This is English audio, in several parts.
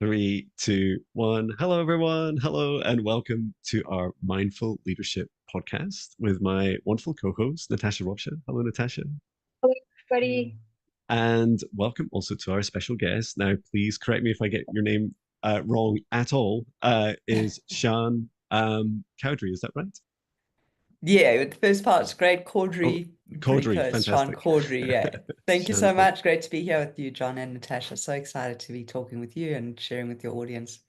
Three, two, one. Hello, everyone. Hello, and welcome to our Mindful Leadership podcast with my wonderful co-host, Natasha Robsha. Hello, Natasha. Hello, everybody. And welcome also to our special guest. Now, please correct me if I get your name wrong at all. Is Sjeanne Cawdry, is that right? Yeah, the first part's great. Oh, Cawdry, pretty Cawdry, close. Sean fantastic. Cawdry, yeah. Thank you Sjeanne so Cawdry. much. Great to be here with you, John and Natasha. So excited to be talking with you and sharing with your audience.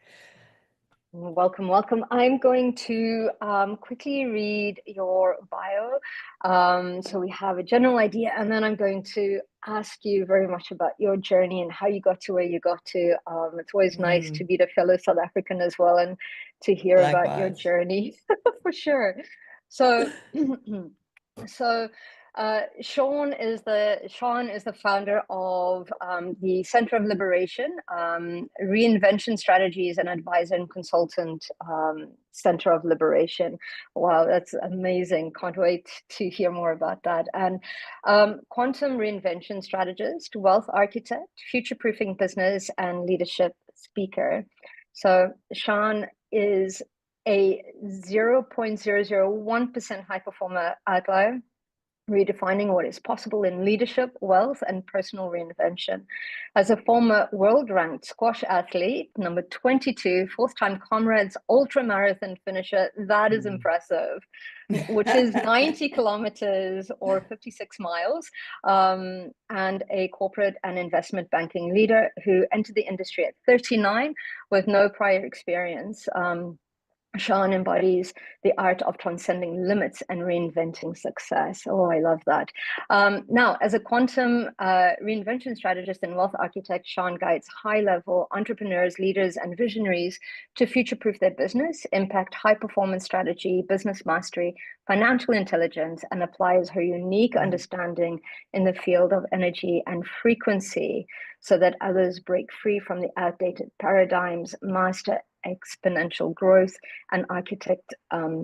Welcome, welcome. I'm going to quickly read your bio. So we have a general idea, and then I'm going to ask you very much about your journey and how you got to where you got to. It's always nice to meet a fellow South African as well and to hear about your Likewise. journey for sure. So, so Sean is the founder of the Center of Liberation, Reinvention Strategies and Advisor and Consultant, Center of Liberation. Wow, that's amazing! Can't wait to hear more about that. And quantum reinvention strategist, wealth architect, future-proofing business and leadership speaker. So Sean is a 0.001% high performer outlier, redefining what is possible in leadership, wealth, and personal reinvention. As a former world-ranked squash athlete, number 22, fourth-time Comrades ultra-marathon finisher, that is impressive, which is 90 kilometers or 56 miles, and a corporate and investment banking leader who entered the industry at 39 with no prior experience. Sean embodies the art of transcending limits and reinventing success. Oh, I love that. Now, as a quantum reinvention strategist and wealth architect, Sean guides high-level entrepreneurs, leaders, and visionaries to future-proof their business, impact high-performance strategy, business mastery, financial intelligence, and applies her unique understanding in the field of energy and frequency so that others break free from the outdated paradigms, master exponential growth, and architect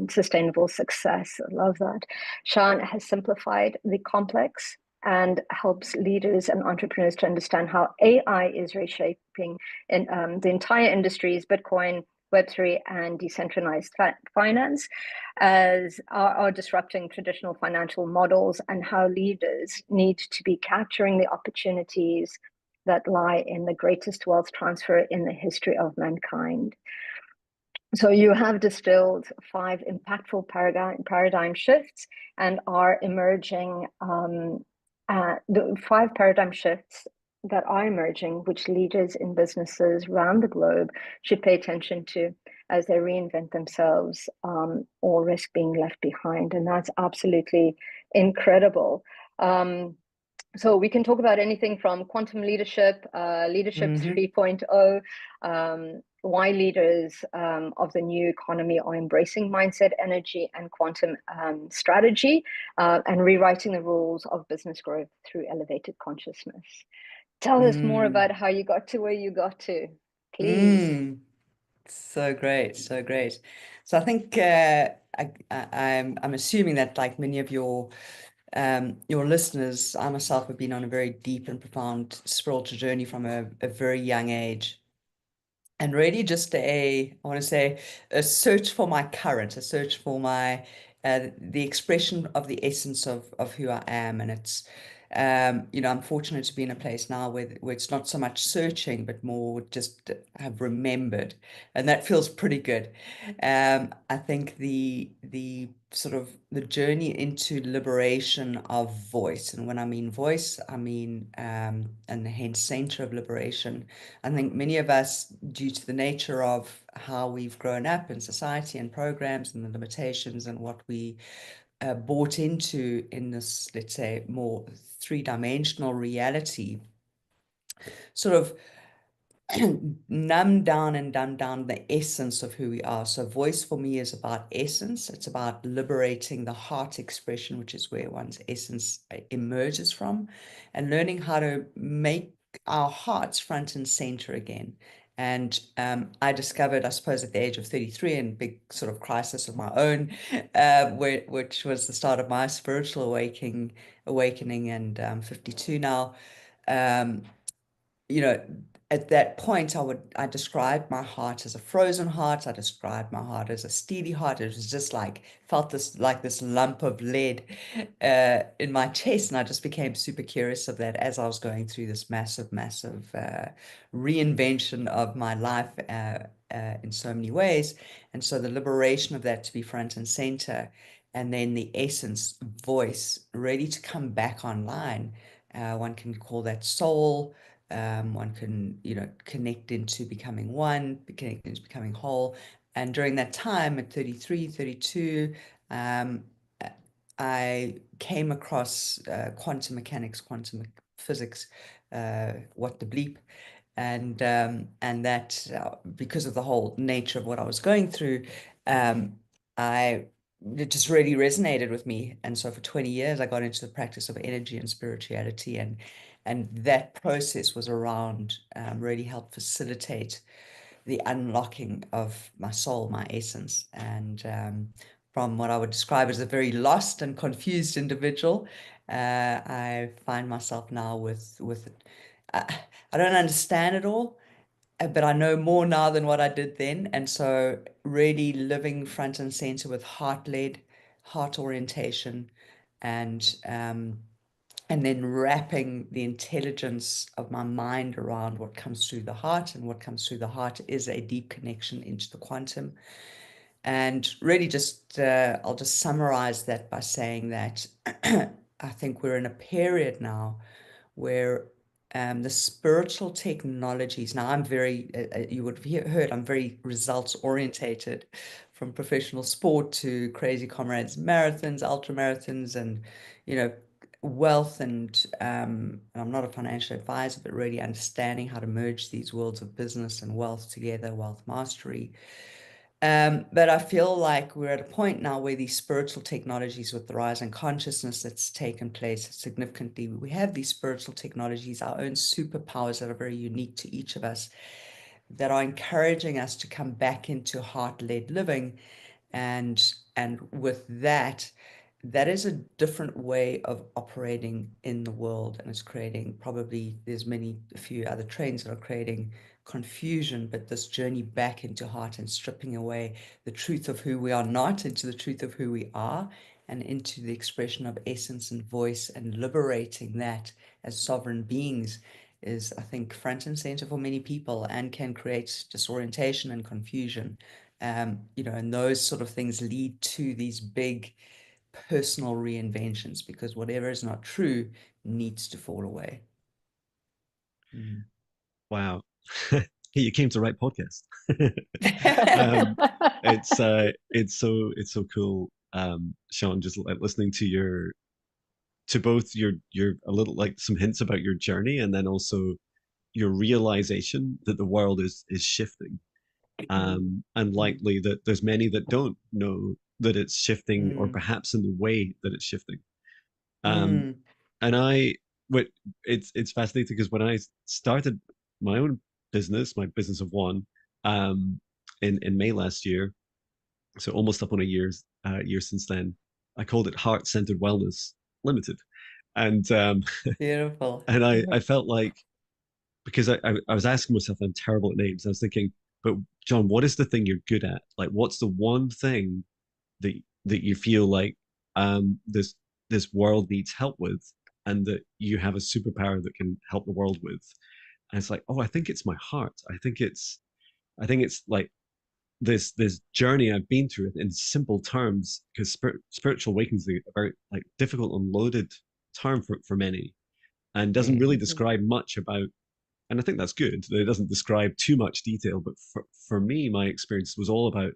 sustainable success. I love that. Sjeanne has simplified the complex and helps leaders and entrepreneurs to understand how AI is reshaping in the entire industries, Bitcoin, Web3, and decentralized finance, as are disrupting traditional financial models, and how leaders need to be capturing the opportunities that lie in the greatest wealth transfer in the history of mankind. So you have distilled five impactful paradigm shifts and are emerging, the five paradigm shifts that are emerging, which leaders in businesses around the globe should pay attention to as they reinvent themselves, or risk being left behind. And that's absolutely incredible. So we can talk about anything from quantum leadership, leadership 3.0, why leaders of the new economy are embracing mindset, energy, and quantum strategy, and rewriting the rules of business growth through elevated consciousness. Tell us more about how you got to where you got to, please. So great, so great. So I think I'm assuming that, like many of your listeners, I myself have been on a very deep and profound spiritual journey from a very young age. And really just I want to say, a search for my current, a search for my, the expression of the essence of who I am. And it's, I'm fortunate to be in a place now where it's not so much searching, but more just have remembered. And that feels pretty good. I think the sort of the journey into liberation of voice, and when I mean voice, I mean, and hence center of liberation. I think many of us, due to the nature of how we've grown up in society and programs and the limitations and what we bought into in this, let's say, more three-dimensional reality, sort of numb down and dumb down the essence of who we are. So voice for me is about essence. It's about liberating the heart expression, which is where one's essence emerges from, and learning how to make our hearts front and center again. And I discovered, I suppose, at the age of 33, and big sort of crisis of my own, which was the start of my spiritual awakening, and 52 now. You know, at that point, I described my heart as a frozen heart. I described my heart as a steely heart. It was just like, felt this like this lump of lead in my chest. And I just became super curious of that as I was going through this massive, massive reinvention of my life in so many ways. And so the liberation of that to be front and center, and then the essence voice ready to come back online. One can call that soul. One can, connect into becoming one, connect into becoming whole. And during that time at 33, 32, I came across quantum mechanics, quantum physics, what the bleep. And that because of the whole nature of what I was going through, I it just really resonated with me. And so for 20 years, I got into the practice of energy and spirituality, and that process was around really help facilitate the unlocking of my soul, my essence. And from what I would describe as a very lost and confused individual, I find myself now with I don't understand it all, but I know more now than what I did then. And so really living front and center with heart-led, heart orientation, and and then wrapping the intelligence of my mind around what comes through the heart. And what comes through the heart is a deep connection into the quantum. And really just, I'll just summarize that by saying that I think we're in a period now where the spiritual technologies, now I'm very, you would have heard, I'm very results orientated, from professional sport to crazy comrades, marathons, ultra marathons, and, wealth. And I'm not a financial advisor, but really understanding how to merge these worlds of business and wealth together, wealth mastery. But I feel like we're at a point now where these spiritual technologies, with the rise in consciousness that's taken place significantly, we have these spiritual technologies, our own superpowers that are very unique to each of us, that are encouraging us to come back into heart-led living. And with that, that is a different way of operating in the world, and it's creating, probably there's a few other trends that are creating confusion, but this journey back into heart and stripping away the truth of who we are not into the truth of who we are, and into the expression of essence and voice, and liberating that as sovereign beings is, I think, front and center for many people, and can create disorientation and confusion. And those sort of things lead to these big personal reinventions, because whatever is not true needs to fall away. Wow. You came to the right podcast. um, it's so cool, Sjeanne, just like listening to both your a little, like, some hints about your journey, and then also your realization that the world is shifting, and likely that there's many that don't know that it's shifting, or perhaps in the way that it's shifting. Um, and I, what it's fascinating, because when I started my own business, my business of one, in May last year, so almost up on a year since then, I called it Heart Centered Wellness Limited, and Beautiful. and I felt like, because I was asking myself, I'm terrible at names. I was thinking, but Jon, what is the thing you're good at? Like, what's the one thing that you feel like this world needs help with, and that you have a superpower that can help the world with? And it's like, oh, I think it's my heart. I think it's like this journey I've been through in simple terms, because spiritual awakening is a very, like, difficult and loaded term for many, and doesn't really describe much about. And I think that's good that it doesn't describe too much detail. But for me, my experience was all about,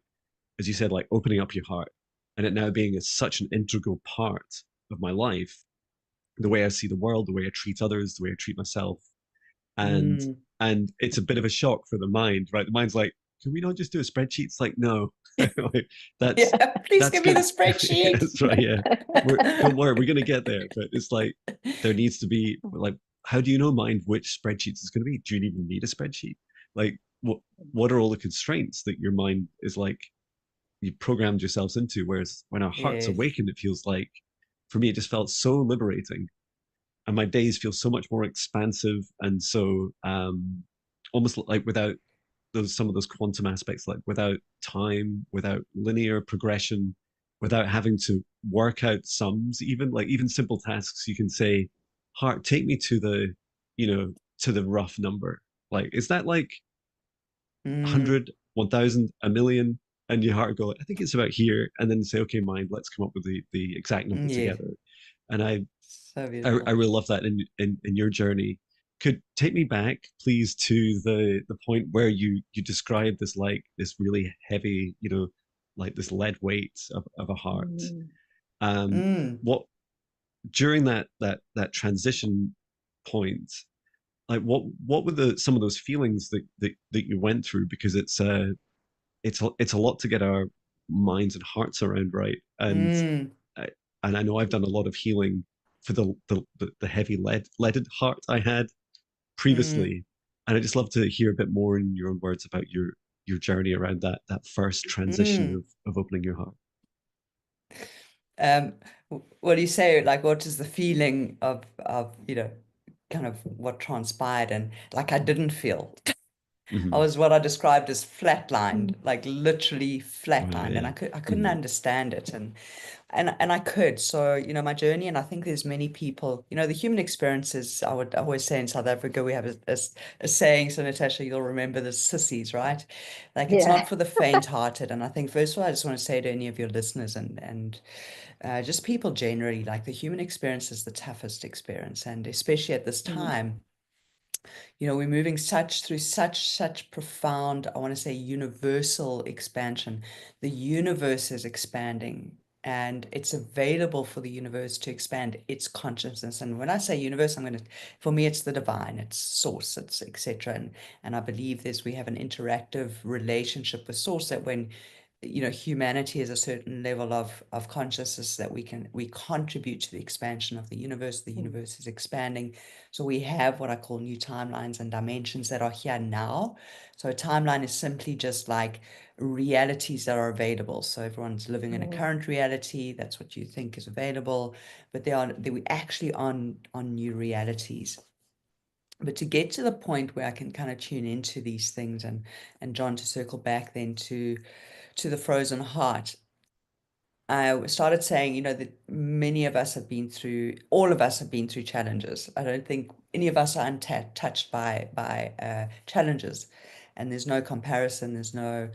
as you said, like, opening up your heart, and it now being such an integral part of my life, the way I see the world, the way I treat others, the way I treat myself. and and it's a bit of a shock for the mind, right? The mind's like, can we not just do a spreadsheet? It's like, no. Like, that's Yeah, please that's give me good. the spreadsheet. That's right, yeah. Don't worry, we're gonna get there. But it's like, there needs to be, like, how do you know, mind, which spreadsheets it's going to be? Do you even need a spreadsheet? Like, what are all the constraints that your mind is, like, you programmed yourselves into? Whereas when our hearts Yes. awaken, it feels like, for me, it just felt so liberating, and my days feel so much more expansive, and so almost like without some of those quantum aspects, like without time, without linear progression, without having to work out sums, even like even simple tasks, you can say, heart, take me to the, to the rough number. Like, is that like Mm, 100, 1,000, a million? And your heart go, I think it's about here. And then say, okay, mind, let's come up with the exact number yeah, together. And so I beautiful. really love that in your journey. Could take me back, please, to the point where you described this like this really heavy, like this lead weight of a heart. Mm. Um, Mm, what during that transition point, like what were the some of those feelings that you went through? Because it's a lot to get our minds and hearts around, right? mm, I, and I know I've done a lot of healing for the heavy leaded heart I had mm, previously, and I just love to hear a bit more in your own words about your journey around that first transition mm. of opening your heart. Um, what do you say? Like, what is the feeling of, kind of what transpired? And like, I didn't feel. I Mm-hmm. was what I described as flatlined, Mm. like literally Wow, flatlined, and yeah. I couldn't Mm-hmm. understand it, and I could. So, my journey, and I think there's many people, the human experiences. I would always say in South Africa we have a saying. So, Natasha, you'll remember the sissies, right? Like, it's not Yeah. for the faint-hearted. And I think first of all, I just want to say to any of your listeners and just people generally, like the human experience is the toughest experience, and especially at this Mm. time, we're moving through such profound, I want to say universal expansion. The universe is expanding, and it's available for the universe to expand its consciousness. And when I say universe, for me, it's the divine, it's source, it's etc. And I believe we have an interactive relationship with source, that when humanity is a certain level of consciousness, that we contribute to the expansion of the Mm. universe is expanding. So we have what I call new timelines and dimensions that are here now. So a timeline is simply just like realities that are available. So everyone's living in a Mm. current reality, that's what you think is available, but we actually on new realities. But to get to the point where I can kind of tune into these things, and John, to circle back then to the frozen heart, I started saying, that all of us have been through challenges. I don't think any of us are untouched by challenges, and there's no comparison. There's no,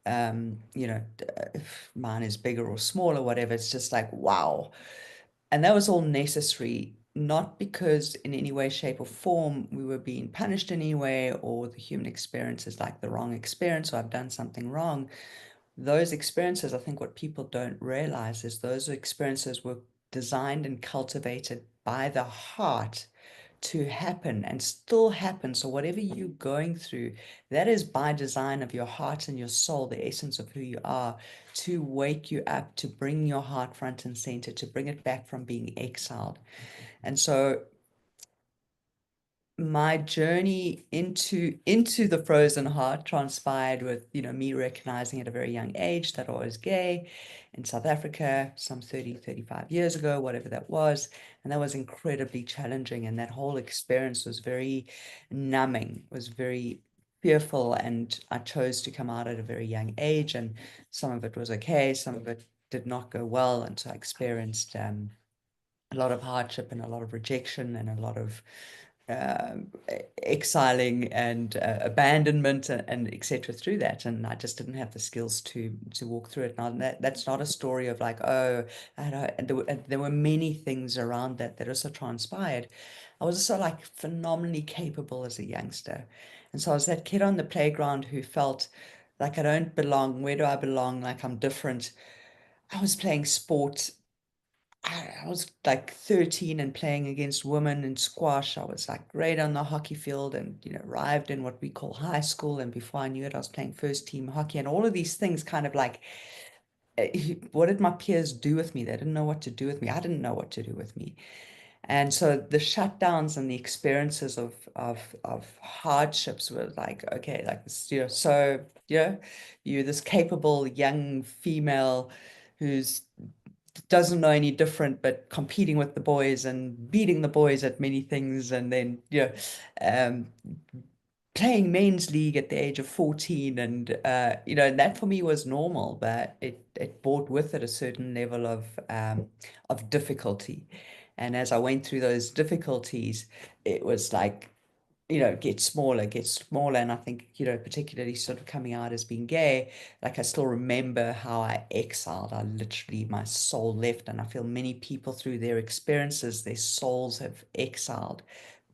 if mine is bigger or smaller, whatever. It's just like, wow. And that was all necessary, not because in any way, shape, or form we were being punished in any way, or the human experience is like the wrong experience, or I've done something wrong. Those experiences, I think what people don't realize is those experiences were designed and cultivated by the heart to happen and still happen. So whatever you're going through, that is by design of your heart and your soul, the essence of who you are, to wake you up, to bring your heart front and center, to bring it back from being exiled. And so my journey into the frozen heart transpired with me recognizing at a very young age that I was gay in South Africa some 35 years ago, whatever that was. And that was incredibly challenging, and that whole experience was very numbing, was very fearful, and I chose to come out at a very young age, and some of it was okay, some of it did not go well, and so I experienced a lot of hardship and a lot of rejection and a lot of uh, exiling and abandonment and etc. through that, and I just didn't have the skills to walk through it. Now that's not a story of like, oh, there were many things around that also transpired. I was also like phenomenally capable as a youngster, and so I was that kid on the playground who felt like I don't belong. Where do I belong? Like I'm different. I was playing sport. I was like 13 and playing against women in squash. I was like great on the hockey field, and arrived in what we call high school. And before I knew it, I was playing first team hockey, and all of these things kind of like, what did my peers do with me? They didn't know what to do with me. I didn't know what to do with me. And so the shutdowns and the experiences of hardships were like, okay, like this, so you're this capable young female who's doesn't know any different, but competing with the boys and beating the boys at many things, and then um playing men's league at the age of 14, and you know, that for me was normal, but it brought with it a certain level of difficulty. And as I went through those difficulties, it was like, you know, get smaller. And I think, you know, particularly sort of coming out as being gay, like I still remember how I exiled. I literally, my soul left. And I feel many people through their experiences, their souls have exiled,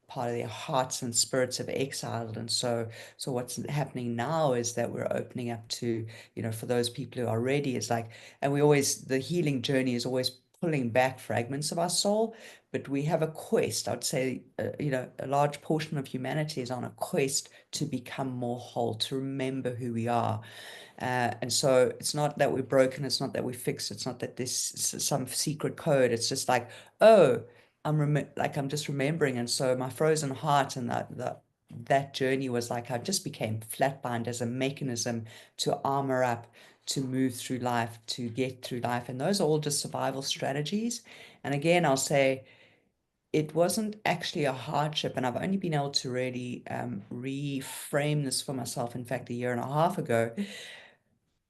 part of their hearts and spirits have exiled. And so what's happening now is that we're opening up to, you know, for those people who are ready, it's like, and we always, the healing journey is always pulling back fragments of our soul, but we have a quest. I'd say, you know, a large portion of humanity is on a quest to become more whole, to remember who we are. And so it's not that we're broken, it's not that we're fixed, it's not that there's some secret code. It's just like, oh, I'm just remembering. And so my frozen heart and that journey was like, I just became flatlined as a mechanism to armor up, to move through life, to get through life. And those are all just survival strategies. And again, I'll say it wasn't actually a hardship. And I've only been able to really reframe this for myself, in fact, a year and a half ago,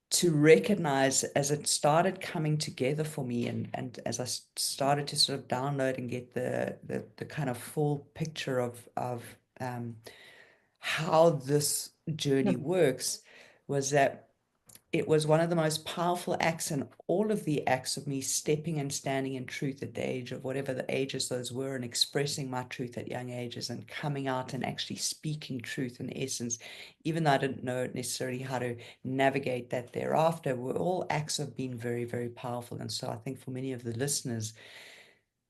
to recognize as it started coming together for me, and as I started to sort of download and get the kind of full picture of how this journey works, was that it was one of the most powerful acts in all of the acts of me stepping and standing in truth at the age of whatever the ages those were, and expressing my truth at young ages, and coming out and actually speaking truth in essence, even though I didn't know necessarily how to navigate that thereafter, were all acts of being very, very powerful. And so I think for many of the listeners,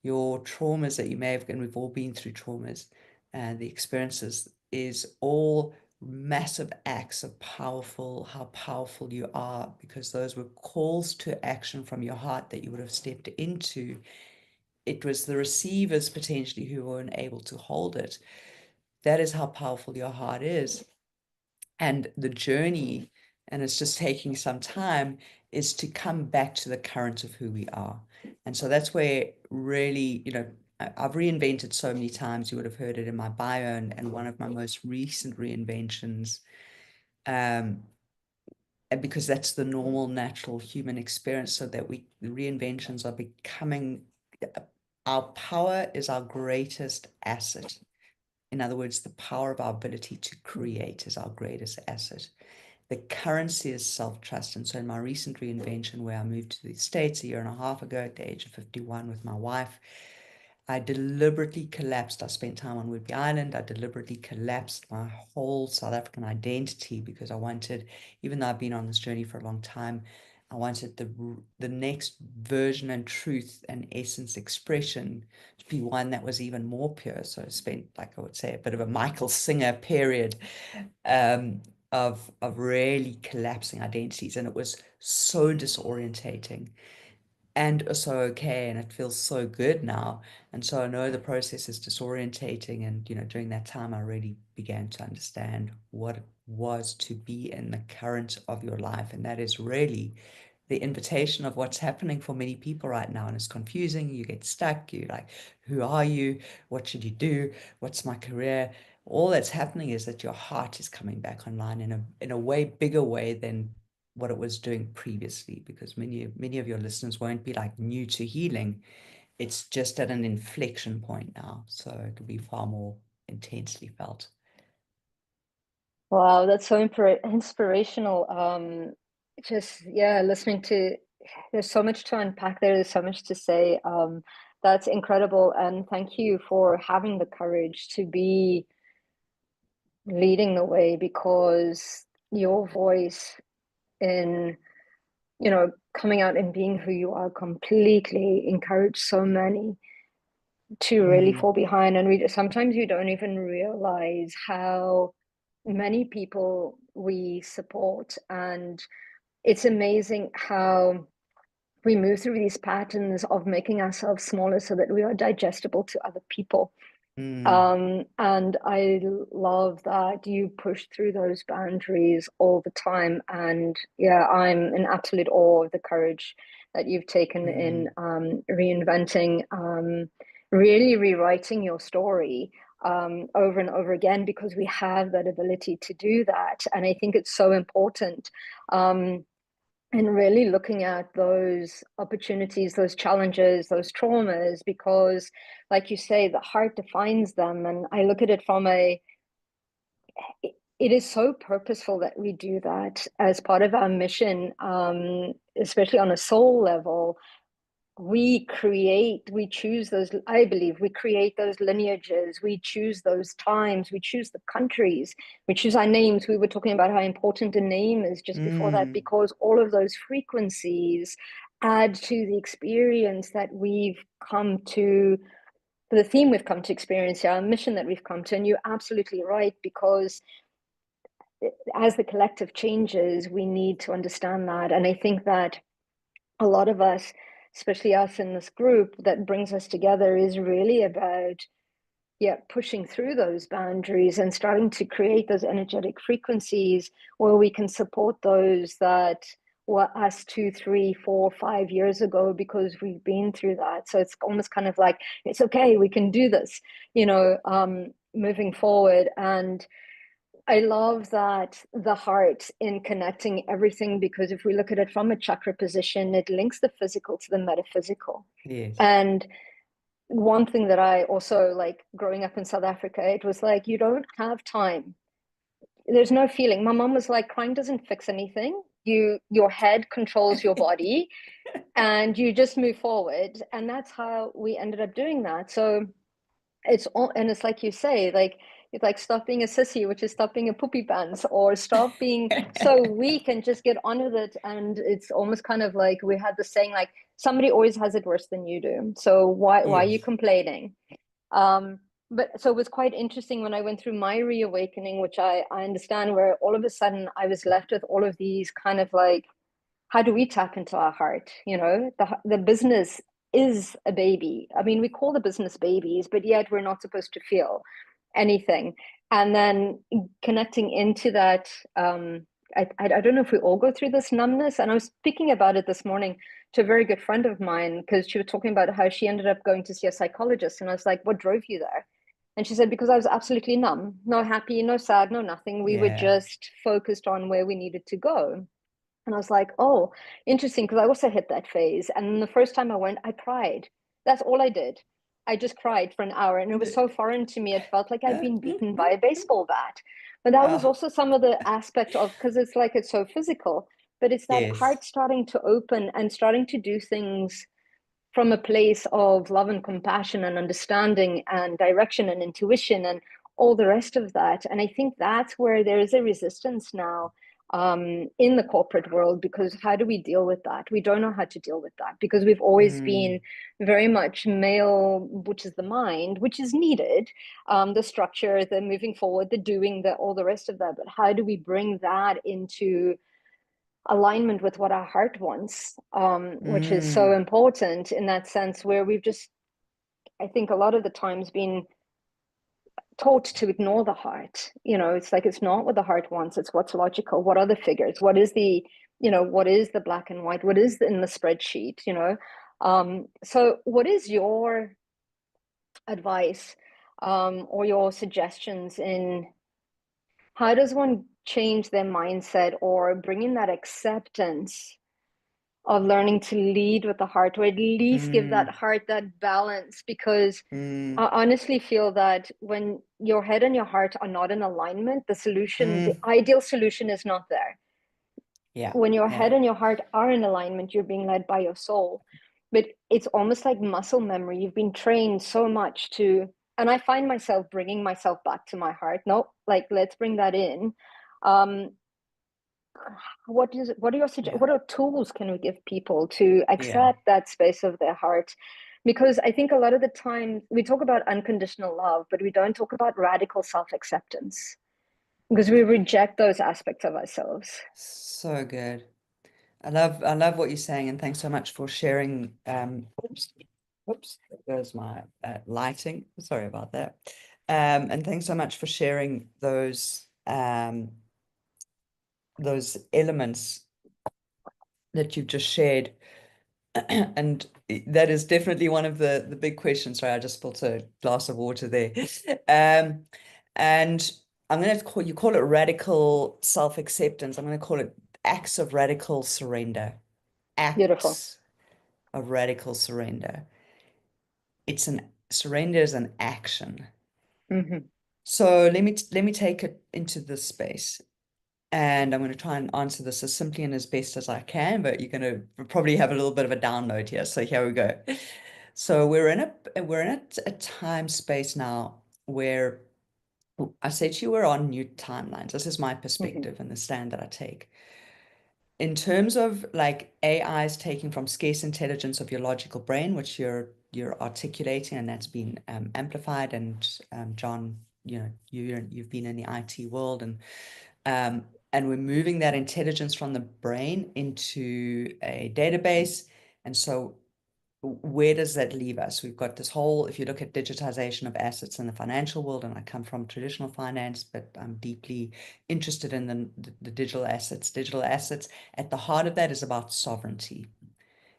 your traumas that you may have, and we've all been through traumas, and the experiences is all massive acts of how powerful you are, because those were calls to action from your heart that you would have stepped into. It was the receivers potentially who weren't able to hold it. That is how powerful your heart is. And the journey, and it's just taking some time, is to come back to the current of who we are. And so that's where really, you know, I've reinvented so many times. You would have heard it in my bio, and one of my most recent reinventions, and because that's the normal, natural human experience, so that the reinventions are becoming, our power is our greatest asset. In other words, the power of our ability to create is our greatest asset. The currency is self-trust. And so in my recent reinvention, where I moved to the States a year and a half ago at the age of 51 with my wife, I deliberately collapsed. I spent time on Whidbey Island. I deliberately collapsed my whole South African identity, because I wanted, even though I've been on this journey for a long time, I wanted the next version and truth and essence expression to be one that was even more pure. So I spent, like I would say, a bit of a Michael Singer period of really collapsing identities. And it was so disorientating and so okay, and it feels so good now. And so I know the process is disorientating, and you know, during that time I really began to understand what it was to be in the current of your life. And that is really the invitation of what's happening for many people right now. And it's confusing. You get stuck. You're like, who are you? What should you do? What's my career? All that's happening is that your heart is coming back online in a way bigger way than what it was doing previously, because many of your listeners won't be like new to healing. It's just at an inflection point now, so it'll be far more intensely felt. Wow, that's so inspirational. Just yeah, listening to, there's so much to unpack there. There's so much to say. That's incredible, and thank you for having the courage to be leading the way, because your voice in, you know, coming out and being who you are completely encouraged so many to really fall behind. And we sometimes you don't even realize how many people we support, and it's amazing how we move through these patterns of making ourselves smaller so that we are digestible to other people. And I love that you push through those boundaries all the time. And yeah, I'm in absolute awe of the courage that you've taken in reinventing, really rewriting your story. over and over again, because we have that ability to do that. And I think it's so important. And really looking at those opportunities, those challenges, those traumas, because like you say, the heart defines them. And I look at it from it is so purposeful that we do that as part of our mission, especially on a soul level. We choose those, I believe, we create those lineages, we choose those times, we choose the countries, we choose our names. We were talking about how important a name is just before that, because all of those frequencies add to the experience that we've come to, the theme we've come to experience, our mission that we've come to. And you're absolutely right, because as the collective changes, we need to understand that. And I think that a lot of us, especially us in this group, that brings us together is really about pushing through those boundaries and starting to create those energetic frequencies where we can support those that were us 2, 3, 4, 5 years ago, because we've been through that. So it's almost kind of like, it's okay, we can do this, moving forward. And I love that the heart in connecting everything, because if we look at it from a chakra position, it links the physical to the metaphysical. Yes. And one thing that I also like growing up in South Africa, it was like, you don't have time. There's no feeling. My mom was like, crying doesn't fix anything. Your head controls your body and you just move forward. And that's how we ended up doing that. So it's like you say, like, it's like stop being a sissy, which is stop being a poopy pants, or stop being so weak and just get on with it. And it's almost kind of like we had the saying, like, somebody always has it worse than you do. So why are you complaining? But so it was quite interesting when I went through my reawakening, which I understand, where all of a sudden I was left with all of these kind of like, how do we tap into our heart? The business is a baby. I mean, we call the business babies, but yet we're not supposed to feel anything. And then connecting into that, I don't know if we all go through this numbness. And I was speaking about it this morning to a very good friend of mine, because she was talking about how she ended up going to see a psychologist. And I was like, what drove you there? And she said, because I was absolutely numb, no happy, no sad, no nothing. We were just focused on where we needed to go. And I was like, oh, interesting, because I also hit that phase. And the first time I went, I cried. That's all I did. I just cried for an hour. And it was so foreign to me. It felt like I'd been beaten by a baseball bat. But that was also some of the aspect of, because it's like it's so physical, but it's that heart starting to open and starting to do things from a place of love and compassion and understanding and direction and intuition and all the rest of that. And I think that's where there is a resistance now in the corporate world, because how do we deal with that? We don't know how to deal with that, because we've always been very much male, which is the mind, which is needed, the structure, the moving forward, the doing, all the rest of that. But how do we bring that into alignment with what our heart wants, which is so important in that sense, where we've just, I think a lot of the times been taught to ignore the heart. It's like, it's not what the heart wants, it's what's logical. What are the figures? What is the black and white? What is in the spreadsheet? So what is your advice or your suggestions in how does one change their mindset, or bring in that acceptance of learning to lead with the heart, or at least give that heart that balance? Because I honestly feel that when your head and your heart are not in alignment, the solution, the ideal solution is not there. When your head and your heart are in alignment, you're being led by your soul. But it's almost like muscle memory. You've been trained so much to, and I find myself bringing myself back to my heart. No, like, let's bring that in. What are your suggestions? What are tools can we give people to accept that space of their heart? Because I think a lot of the time we talk about unconditional love, but we don't talk about radical self-acceptance, because we reject those aspects of ourselves. So good. I love what you're saying, and thanks so much for sharing. Oops, there goes my lighting. Sorry about that. And thanks so much for sharing those elements that you've just shared. And that is definitely one of the big questions. Sorry, I just spilled a glass of water there. And I'm going to call it radical self-acceptance. I'm going to call it acts of radical surrender. Beautiful. Acts of radical surrender. Surrender is an action. So let me take it into this space. And I'm going to try and answer this as simply and as best as I can, but you're going to probably have a little bit of a download here. So here we go. So we're in a time space now where I said to you, we're on new timelines. This is my perspective and the stand that I take. In terms of like AI is taking from scarce intelligence of your logical brain, which you're articulating, and that's been amplified. And Jon, you've been in the IT world, and we're moving that intelligence from the brain into a database. And so where does that leave us? We've got this whole, if you look at digitization of assets in the financial world, and I come from traditional finance, but I'm deeply interested in the digital assets. Digital assets, at the heart of that is about sovereignty.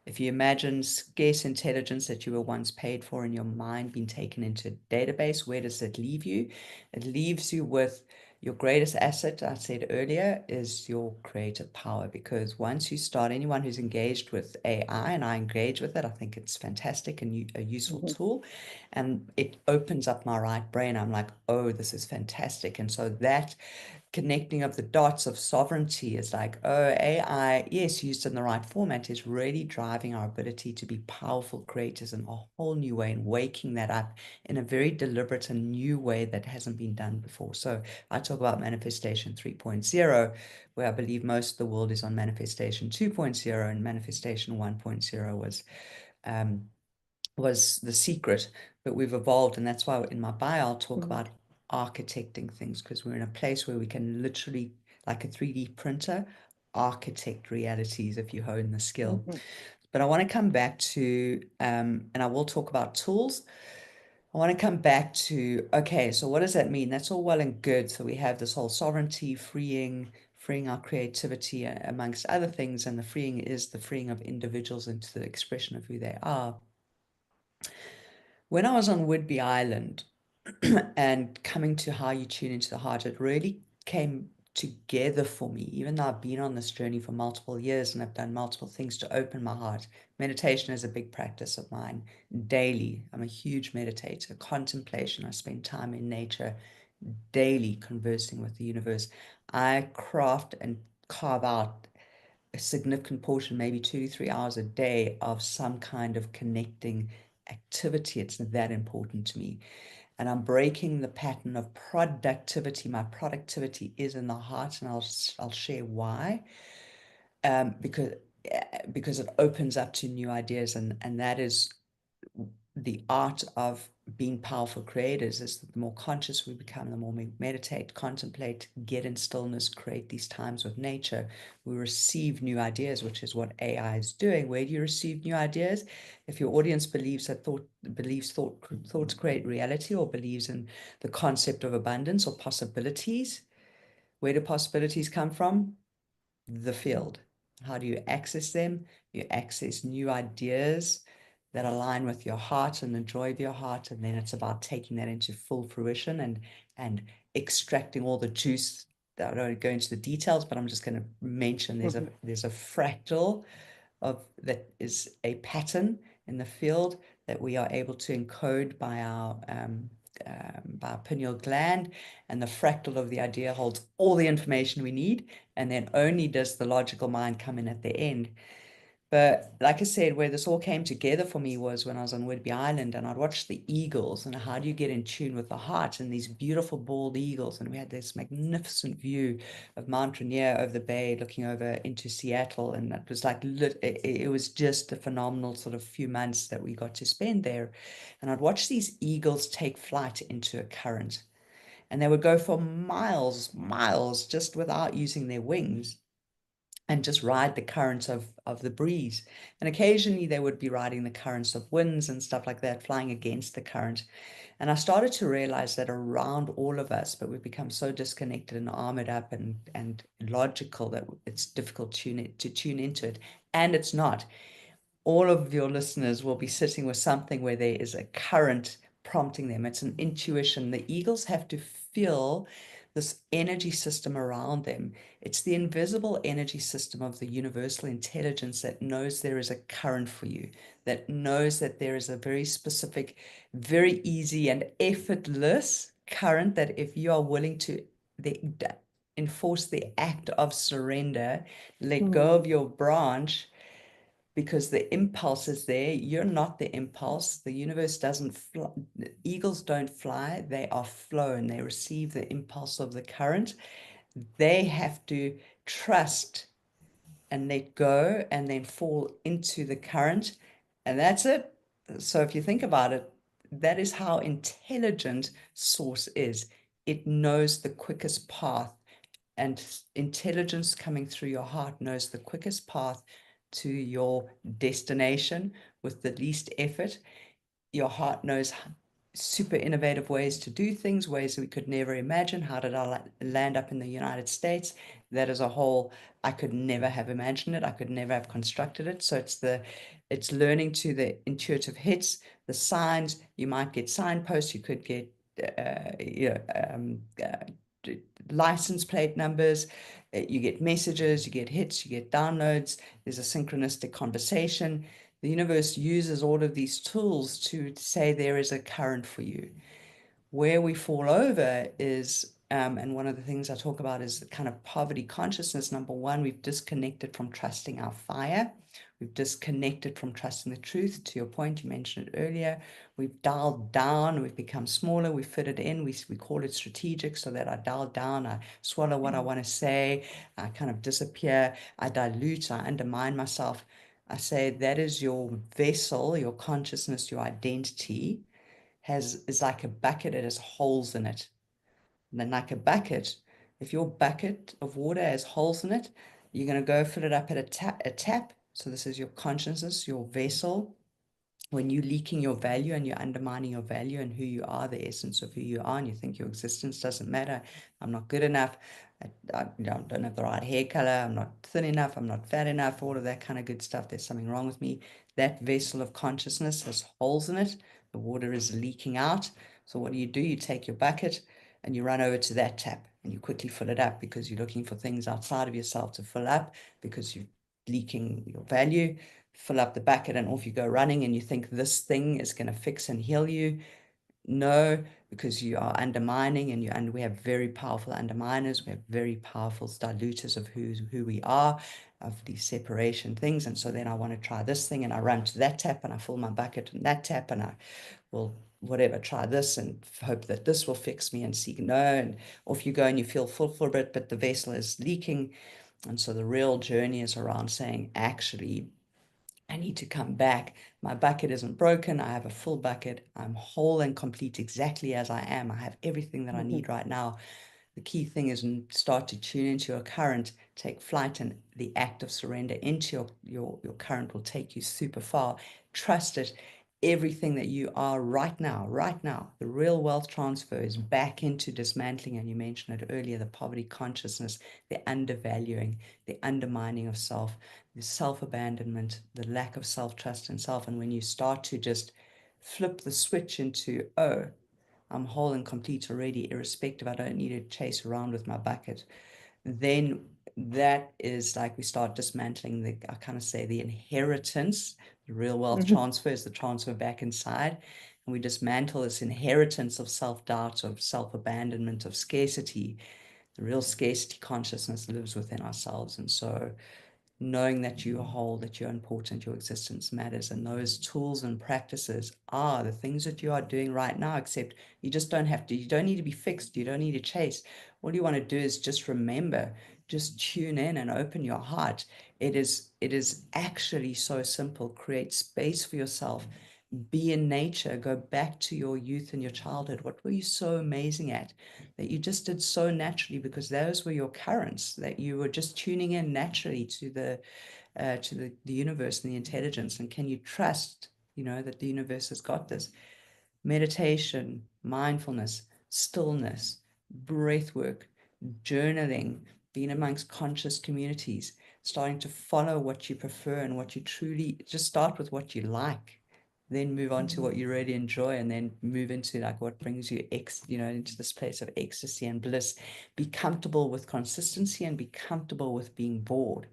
If you imagine scarce intelligence that you were once paid for in your mind being taken into a database, where does it leave you? It leaves you with your greatest asset, I said earlier, is your creative power. Because once you start, anyone who's engaged with AI, and I engage with it, I think it's fantastic and a useful tool, and it opens up my right brain. I'm like, oh, this is fantastic. And so that connecting of the dots of sovereignty is like, oh, AI, yes, used in the right format, is really driving our ability to be powerful creators in a whole new way, and waking that up in a very deliberate and new way that hasn't been done before. So I talk about manifestation 3.0, where I believe most of the world is on manifestation 2.0, and manifestation 1.0 was the secret, but we've evolved. And that's why in my bio, I'll talk about architecting things, because we're in a place where we can literally, like a 3D printer, architect realities if you hone the skill. But I want to come back to, and I will talk about tools. I want to come back to, okay, so what does that mean? That's all well and good. So we have this whole sovereignty, freeing our creativity, amongst other things. And the freeing is the freeing of individuals into the expression of who they are. When I was on Whidbey Island and coming to how you tune into the heart, it really came together for me, even though I've been on this journey for multiple years and I've done multiple things to open my heart. Meditation is a big practice of mine daily. I'm a huge meditator. Contemplation, I spend time in nature daily, conversing with the universe. I craft and carve out a significant portion, maybe 2 to 3 hours a day, of some kind of connecting activity. It's that important to me. And I'm breaking the pattern of productivity. My productivity is in the heart, and I'll share why. Because it opens up to new ideas, and that is the art of being powerful creators. Is that the more conscious we become, the more we meditate, contemplate, get in stillness, create these times with nature, we receive new ideas, which is what AI is doing. Where do you receive new ideas? If your audience believes thoughts create reality, or believes in the concept of abundance or possibilities, where do possibilities come from? The field. How do you access them? You access new ideas that align with your heart and the joy of your heart, and then it's about taking that into full fruition and extracting all the juice. I don't go into the details, but I'm just going to mention there's a fractal of that is a pattern in the field that we are able to encode by our pineal gland, and the fractal of the idea holds all the information we need, and then only does the logical mind come in at the end. But like I said, where this all came together for me was when I was on Whidbey Island, and I'd watch the eagles, and how do you get in tune with the heart, and these beautiful bald eagles. And we had this magnificent view of Mount Rainier over the bay, looking over into Seattle. And that was like, it was just a phenomenal sort of few months that we got to spend there. And I'd watch these eagles take flight into a current, and they would go for miles, just without using their wings, and just ride the currents of the breeze. And occasionally they would be riding the currents of winds and stuff like that, flying against the current. And I started to realize that around all of us, but we've become so disconnected and armored up and logical that it's difficult to tune into it. And it's not. all of your listeners will be sitting with something where there is a current prompting them. It's an intuition. The eagles have to feel this energy system around them. It's the invisible energy system of the universal intelligence that knows there is a current for you, that knows that there is a very specific, very easy and effortless current that if you are willing to enforce the act of surrender, let go of your branch, because the impulse is there. You're not the impulse. The universe doesn't fly. Eagles don't fly. They are flown. They receive the impulse of the current. They have to trust and let go and then fall into the current. And that's it. So if you think about it, that is how intelligent Source is. It knows the quickest path, and intelligence coming through your heart knows the quickest path to your destination with the least effort. Your heart knows super innovative ways to do things, ways that we could never imagine. How did I land up in the United States? That is a whole, I could never have imagined it. I could never have constructed it. So it's learning to the intuitive hits, the signs. You might get signposts. You could get license plate numbers, you get messages, you get hits, you get downloads, there's a synchronistic conversation. The universe uses all of these tools to say there is a current for you. Where we fall over is, and one of the things I talk about is the kind of poverty consciousness. Number one, we've disconnected from trusting our fire. We've disconnected from trusting the truth. To your point, you mentioned it earlier. We've dialed down, we've become smaller, we fit it in, we call it strategic, so that I dial down, I swallow what I want to say, I kind of disappear, I dilute, I undermine myself. I say that is your vessel, your consciousness, your identity is like a bucket, it has holes in it. And then like a bucket, if your bucket of water has holes in it, you're going to go fill it up at a tap. So this is your consciousness, your vessel. When you're leaking your value and you're undermining your value and who you are, the essence of who you are, and you think your existence doesn't matter, I'm not good enough, I don't have the right hair color, I'm not thin enough, I'm not fat enough, all of that kind of good stuff, there's something wrong with me. That vessel of consciousness has holes in it, the water is leaking out. So what do? You take your bucket and you run over to that tap and you quickly fill it up, because you're looking for things outside of yourself to fill up, because you're leaking your value. Fill up the bucket and off you go running, and you think this thing is going to fix and heal you. No, because you are undermining, and we have very powerful underminers. We have very powerful diluters of who we are, of these separation things. And so then I want to try this thing, and I run to that tap and I fill my bucket in that tap, and I will whatever, try this and hope that this will fix me, and seek no, and off you go, and you feel full for a bit, but the vessel is leaking. And so the real journey is around saying, actually, I need to come back. My bucket isn't broken. I have a full bucket. I'm whole and complete exactly as I am. I have everything that I need right now. The key thing is start to tune into your current, take flight, and the act of surrender into your current will take you super far. Trust it. Everything that you are right now, the real wealth transfer is back into dismantling. And you mentioned it earlier, the poverty consciousness, the undervaluing, the undermining of self, the self-abandonment, the lack of self-trust in self. And when you start to just flip the switch into, oh, I'm whole and complete already, irrespective, I don't need to chase around with my bucket, then that is like we start dismantling I kind of say the inheritance. The real wealth transfer is the transfer back inside. And we dismantle this inheritance of self-doubt, of self-abandonment, of scarcity. The real scarcity consciousness lives within ourselves. And so knowing that you are whole, that you're important, your existence matters. And those tools and practices are the things that you are doing right now, except you just don't have to, you don't need to be fixed. You don't need to chase. All you want to do is just remember, just tune in and open your heart. It is actually so simple. Create space for yourself. Be in nature, go back to your youth and your childhood. What were you so amazing at that you just did so naturally, because those were your currents, that you were just tuning in naturally to the universe and the intelligence? And can you trust, that the universe has got this? Meditation, mindfulness, stillness, breath work, journaling, being amongst conscious communities, starting to follow what you prefer and what you truly, just start with what you like, then move on to what you really enjoy, and then move into like what brings you into this place of ecstasy and bliss. Be comfortable with consistency and be comfortable with being bored,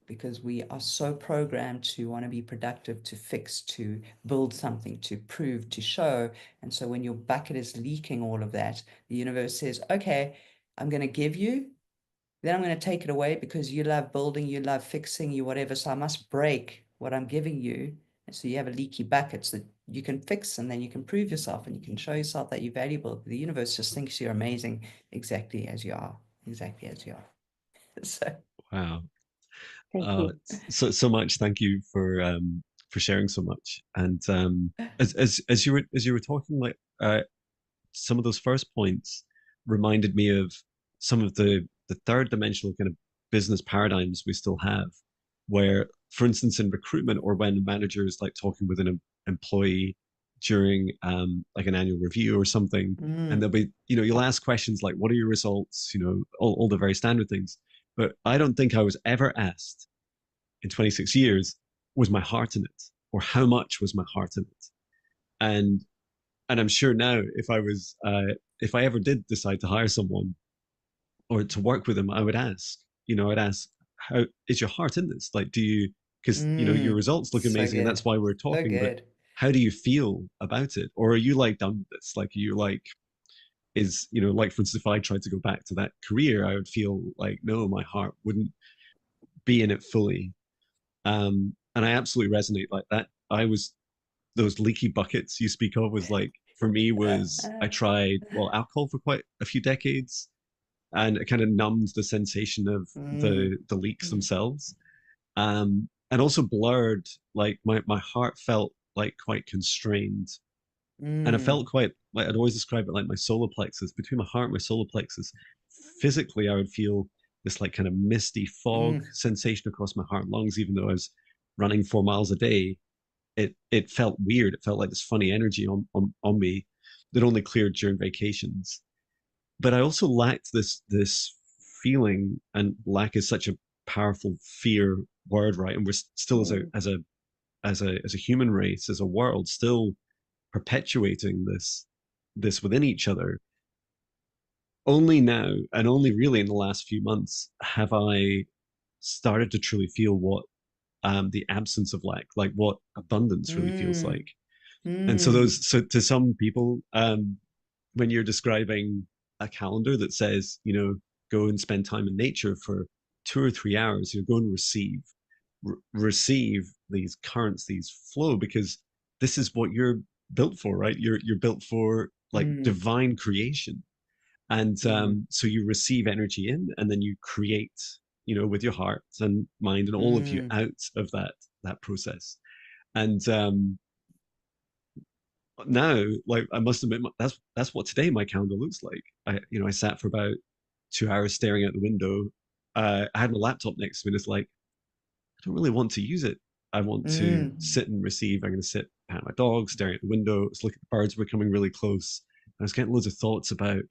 because we are so programmed to want to be productive, to fix, to build something, to prove, to show. And so when your bucket is leaking all of that, the universe says, okay, I'm going to give you, then I'm going to take it away, because you love building, you love fixing, you whatever. So I must break what I'm giving you. And so you have a leaky bucket so that you can fix, and then you can prove yourself and you can show yourself that you're valuable. The universe just thinks you're amazing exactly as you are, exactly as you are. So Wow. Thank you. So much. Thank you for sharing so much. And as you were talking, like some of those first points reminded me of some of the third dimensional kind of business paradigms we still have, where, for instance, in recruitment, or when a manager is like talking with an employee during like an annual review or something, and there'll be, you'll ask questions like, what are your results? All the very standard things. But I don't think I was ever asked in 26 years, was my heart in it? Or how much was my heart in it? And I'm sure now, if I ever did decide to hire someone or to work with them, I'd ask, how is your heart in this? Like, do you, because, your results look so amazing and good. that's why we're So talking, but good. how do you feel about it? Or are you like done with this? Like, are you like, like, for instance, if I tried to go back to that career, I would feel like, no, my heart wouldn't be in it fully. And I absolutely resonate like that. I was those leaky buckets you speak of was like, for me, was I tried, well, alcohol for quite a few decades, and it kind of numbed the sensation of the leaks themselves. And also blurred, like my heart felt like quite constrained. And I felt quite like, I'd always describe it like my solar plexus, between my heart and my solar plexus. Physically, I would feel this like kind of misty fog sensation across my heart and lungs, even though I was running 4 miles a day. It felt weird. It felt like this funny energy on me that only cleared during vacations. But I also lacked this feeling, and lack is such a powerful fear word, right? And we're still as a human race, as a world, still perpetuating this within each other. Only now, and only really in the last few months, have I started to truly feel what the absence of lack, like what abundance really feels like. And so to some people, when you're describing a calendar that says, go and spend time in nature for 2 or 3 hours, go and receive these currents, these flow, because this is what you're built for, right? You're built for like divine creation. And so you receive energy in, and then you create, with your heart and mind and all of you out of that process. And now, like, I must admit, that's what today my calendar looks like. I sat for about 2 hours staring out the window. I had my laptop next to me, and it's like, I don't really want to use it. I want to sit and receive. I'm going to sit behind my dog, staring at the window. Let's look at the birds becoming really close. I was getting loads of thoughts about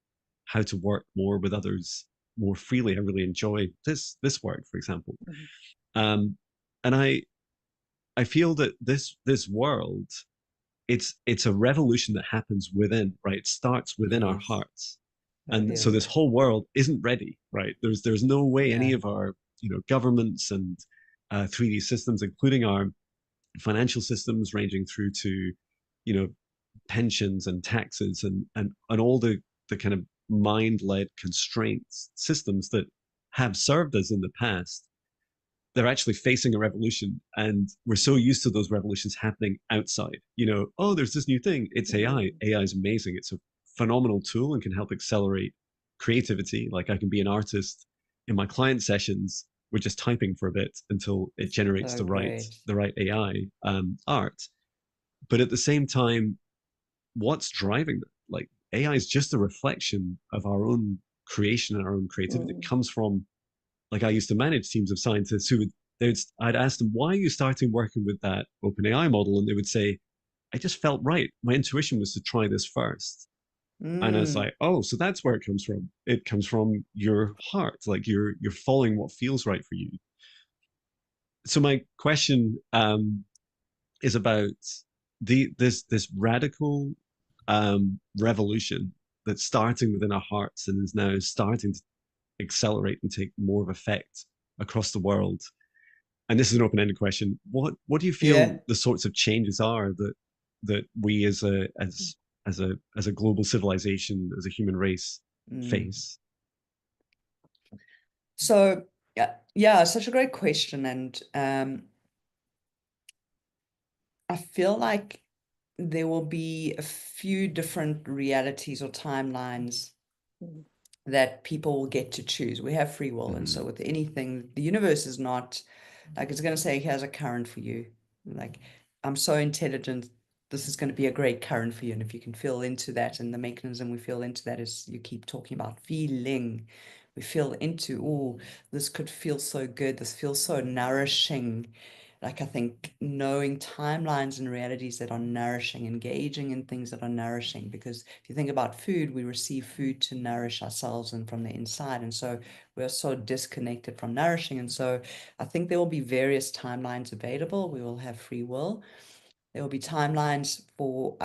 how to work more with others more freely. I really enjoy this work, for example. And I feel that this world, it's a revolution that happens within, right? It starts within our hearts. And so this whole world isn't ready, right? There's no way any of our governments and 3D systems, including our financial systems, ranging through to pensions and taxes and all the kind of mind-led constraints systems that have served us in the past, they're actually facing a revolution. And we're so used to those revolutions happening outside. Oh, there's this new thing. It's AI. AI is amazing. It's a phenomenal tool and can help accelerate creativity. Like, I can be an artist in my client sessions. We're just typing for a bit until it generates the right AI art. But at the same time, what's driving that? Like, AI is just a reflection of our own creation and our own creativity. It comes from, like, I used to manage teams of scientists who I'd ask them, why are you starting working with that OpenAI model? And they would say, I just felt right. My intuition was to try this first. And I was Mm. like, oh, so that's where it comes from. It comes from your heart, like you're following what feels right for you. So my question is about this radical revolution that's starting within our hearts and is now starting to accelerate and take more of effect across the world. And this is an open-ended question. What do you feel Yeah. the sorts of changes are that we as a global civilization, as a human race, Mm. face? So yeah, such a great question. And I feel like there will be a few different realities or timelines Mm. that people will get to choose. We have free will. And Mm-hmm. so with anything, the universe is not like it's going to say, here's a current for you. Like, I'm so intelligent, this is going to be a great current for you. And if you can feel into that, and the mechanism we feel into that is you keep talking about feeling. We feel into, oh, this could feel so good. This feels so nourishing. Like, I think knowing timelines and realities that are nourishing, engaging in things that are nourishing, because if you think about food, we receive food to nourish ourselves and from the inside. And so we're so disconnected from nourishing. And so I think there will be various timelines available. We will have free will. There will be timelines for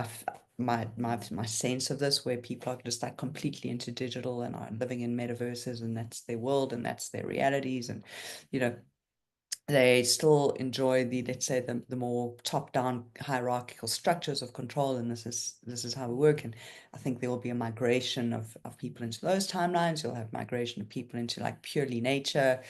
my sense of this, where people are just like completely into digital and are living in metaverses, and that's their world and that's their realities. And, you know, they still enjoy the, let's say, the more top-down hierarchical structures of control, and this is how we work. And I think there will be a migration of people into those timelines. You'll have migration of people into like purely nature,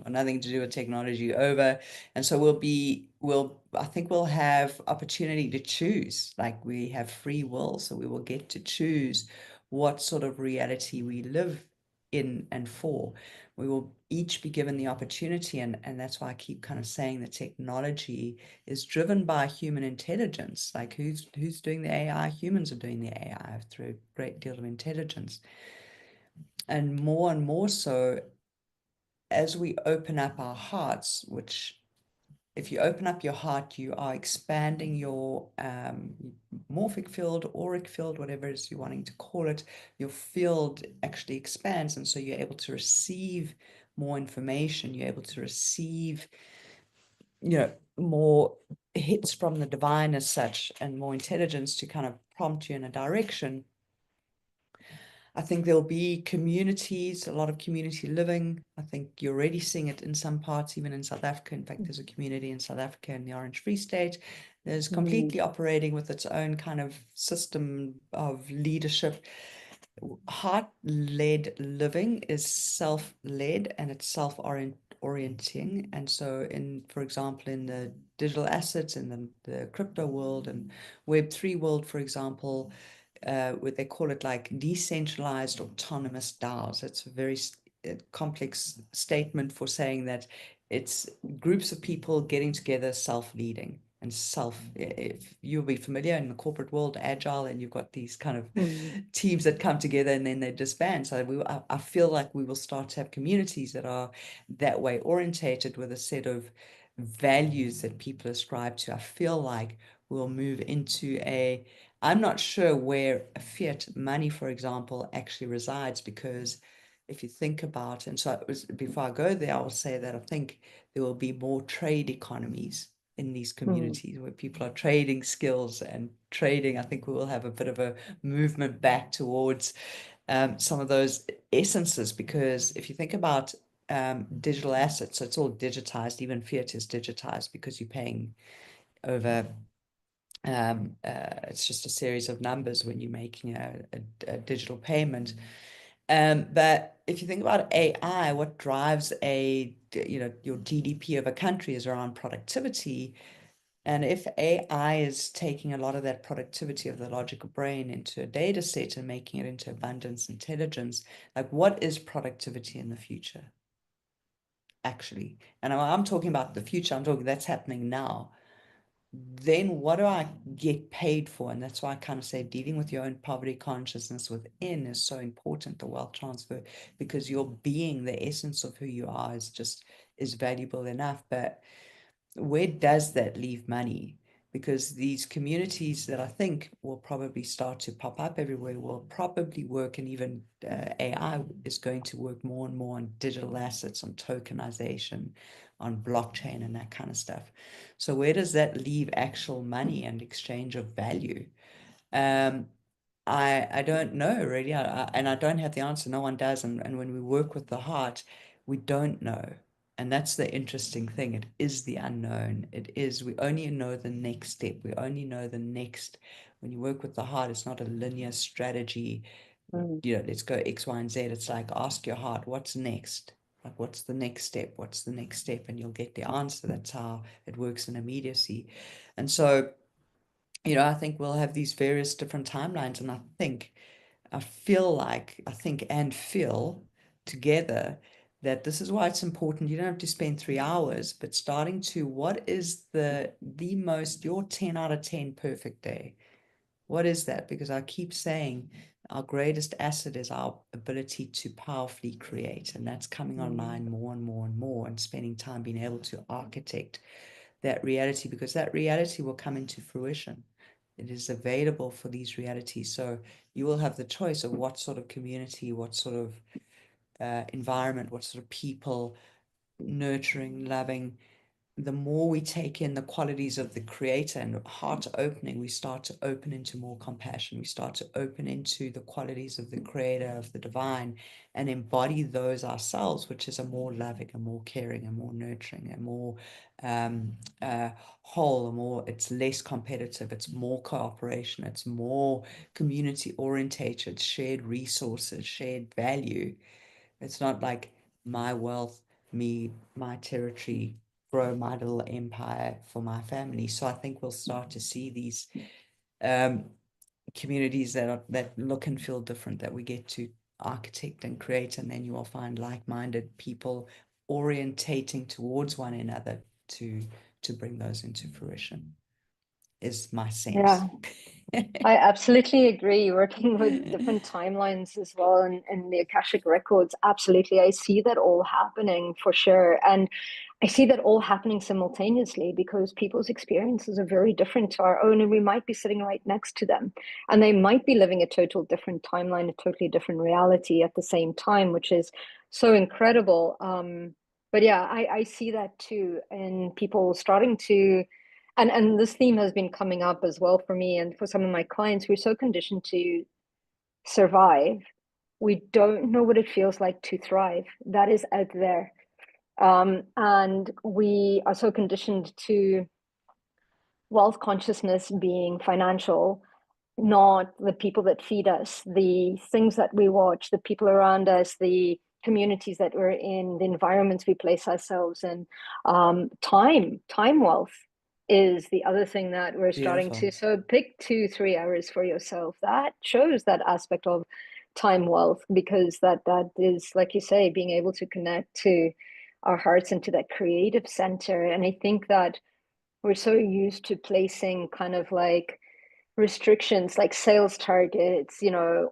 nothing to do with technology over. And so I think we'll have opportunity to choose. Like, we have free will, so we will get to choose what sort of reality we live in and for. We will each be given the opportunity, and that's why I keep kind of saying that technology is driven by human intelligence. Like, who's doing the AI? Humans are doing the AI through a great deal of intelligence. And more so, as we open up our hearts, which, if you open up your heart, you are expanding your morphic field, auric field, whatever it is you're wanting to call it. Your field actually expands, and so you're able to receive more information. You're able to receive, more hits from the divine as such, and more intelligence to kind of prompt you in a direction. I think there'll be communities, a lot of community living. I think you're already seeing it in some parts, even in South Africa. In fact, there's a community in South Africa in the Orange Free State that is completely operating with its own kind of system of leadership. Heart-led living is self-led, and it's self-orienting. And so, for example, in the digital assets, in the crypto world and Web3 world, for example, what they call it like decentralized autonomous DAOs. It's a very complex statement for saying that it's groups of people getting together, self-leading. And if you'll be familiar in the corporate world, agile, and you've got these kind of teams that come together and then they disband. So I feel like we will start to have communities that are that way orientated, with a set of values that people ascribe to. I feel like we'll move into I'm not sure where fiat money, for example, actually resides, because if you think about, and so before I go there, I will say that I think there will be more trade economies in these communities where people are trading skills and trading. I think we will have a bit of a movement back towards some of those essences, because if you think about digital assets, so it's all digitized. Even fiat is digitized because you're paying over it's just a series of numbers when you're making a digital payment. But if you think about AI, what drives your GDP of a country is around productivity. And if AI is taking a lot of that productivity of the logical brain into a data set and making it into abundance intelligence, like, what is productivity in the future, actually? And I'm talking about the future. I'm talking that's happening now. Then what do I get paid for? And that's why I kind of say dealing with your own poverty consciousness within is so important, the wealth transfer, because your being, the essence of who you are, is valuable enough. But where does that leave money? because these communities that I think will probably start to pop up everywhere will probably work, and even AI is going to work more and more on digital assets, on tokenization, on blockchain and that kind of stuff. So where does that leave actual money and exchange of value? I don't know really, and I don't have the answer. No one does. And when we work with the heart, we don't know. And that's the interesting thing. It is the unknown. We only know the next step. We only know the next. When you work with the heart, it's not a linear strategy. Let's go X, Y, and Z. It's like, ask your heart, what's next? Like, what's the next step? What's the next step? And you'll get the answer. That's how it works in immediacy. And so, I think we'll have these various different timelines. And I think and feel together that this is why it's important. You don't have to spend 3 hours, but starting to, what is the most, your 10 out of 10 perfect day? What is that? Because I keep saying our greatest asset is our ability to powerfully create. And that's coming online more and more and more, and spending time being able to architect that reality, because that reality will come into fruition. It is available for these realities. So you will have the choice of what sort of community, what sort of environment, what sort of people, nurturing, loving. The more we take in the qualities of the creator and heart opening, we start to open into more compassion. We start to open into the qualities of the creator, of the divine, and embody those ourselves, which is a more loving, a more caring, a more nurturing, a more whole, it's less competitive, it's more cooperation, it's more community orientated, shared resources, shared value. It's not like my wealth, me, my territory, grow my little empire for my family. So I think we'll start to see these communities that look and feel different, that we get to architect and create, and then you will find like-minded people orientating towards one another to bring those into fruition, is my sense. Yeah. I absolutely agree. Working with different timelines as well, and the Akashic records, absolutely. I see that all happening for sure. And I see that all happening simultaneously because people's experiences are very different to our own, and we might be sitting right next to them. And they might be living a total different timeline, a totally different reality at the same time, which is so incredible. But yeah, I see that too, and people starting to and this theme has been coming up as well for me and for some of my clients. We're so conditioned to survive. We don't know what it feels like to thrive. That is out there. And we are so conditioned to wealth consciousness being financial, not the people that feed us, the things that we watch, the people around us, the communities that we're in, the environments we place ourselves in. Time wealth is the other thing that we're starting Beautiful. to. So pick 2-3 hours for yourself. That shows that aspect of time wealth, because that is, like you say, being able to connect to our hearts and to that creative center. And I think that we're so used to placing kind of like restrictions, like sales targets,